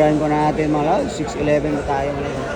Tirahin ko natin mga lods. 6'11 na tayo ngayon.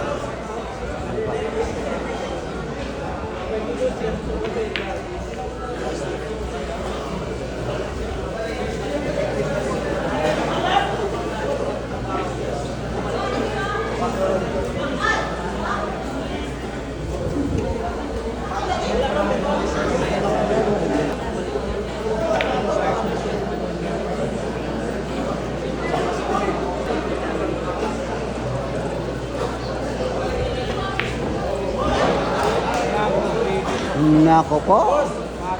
Nako po.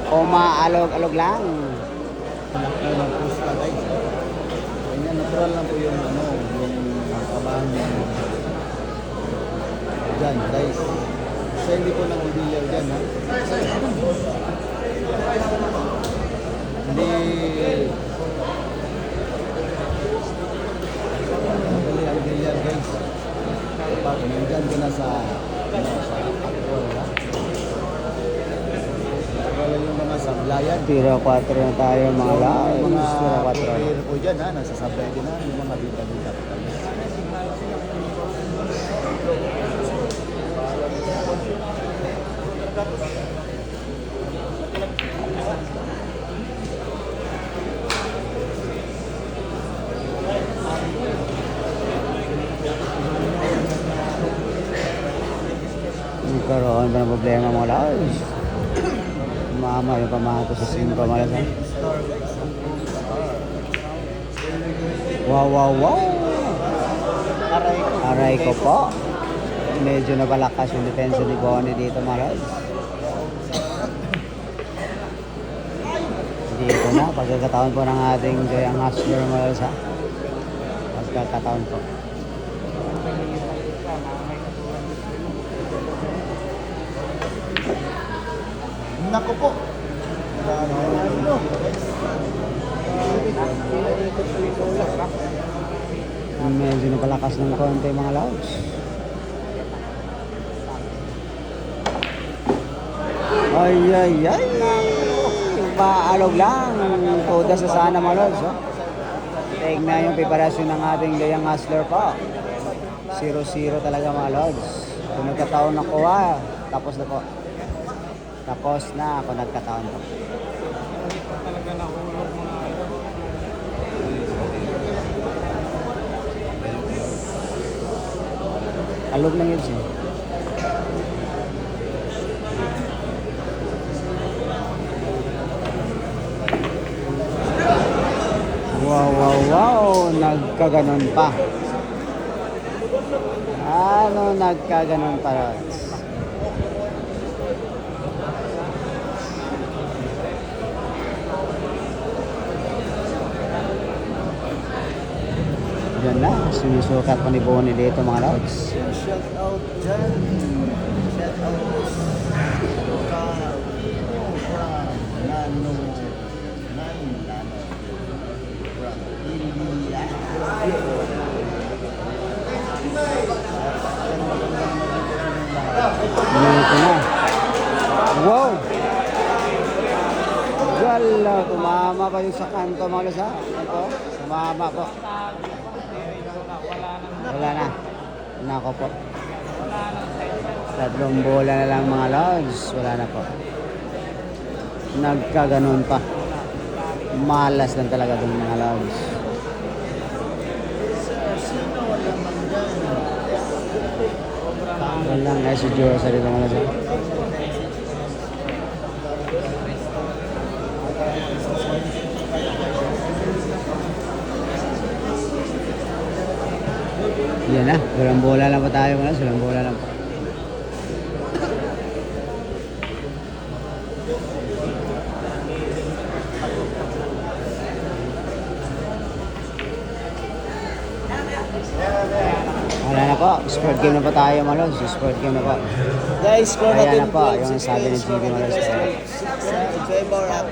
Umaalog-alog lang. Ng pusta guys. Ganyan, natural lang po yung yung kabahan niya. Dyan guys. Kasi hindi ko nang bibilyar dyan ha. Hindi. Madali ang bilyar guys. Kapag nandyan ka na sa alcohol ha. Wala yung mga sablayan. Tira 4 na tayo mga lods. Mga Tira 4. player po dyan ha, nasasablay din ha, yung mga bita-bita. Nagkaroon ba ng problema mga lods? Mama yung pamato sa simpa mga lods. Wow, wow, wow! Aray ko po. Medyo napalakas yung depensa ni Bonnie dito mga lods. Dito na, pagkakataon po ng ating Joyang Hustler mga lods ha. Pagkakataon po. Nako po. Medyo napalakas ng konti mga lods. Ay, ay, ay! Paalog lang. Toda sa sana mga lods. Oh. Tignan yung preparasyon ng ating Joyang Hustler po. 0-0 talaga mga lods. Kung nagkataon na kuha, tapos na po. Tapos na ako nagkataon po. Talaga nahulog mga Alog lang yun siya. Wow, wow, wow! Nagkaganon pa. Ano nagkaganon pa lods? Yan na, sinusukat pa ni Bonnie dito mga lods. Shout out dyan. Shout out Nano India. Dito na. Wow! Gala, tumama pa yung sa kanto mga lods ha. Ito, tumama po. Wala na. Nako po. Tatlong bola na lang mga lods. Wala na po. Nagkaganon pa. Malas lang talaga dun mga lods. Walang na si Joe sa dito mga lods. Yan na, walang bola lang pa tayo mga lods. Walang bola lang pa. Wala na po, sport game na pa tayo mga lods. Sport game na po. Guys, score Ayan natin na po, yung sabi ng GB mga lods. in favor of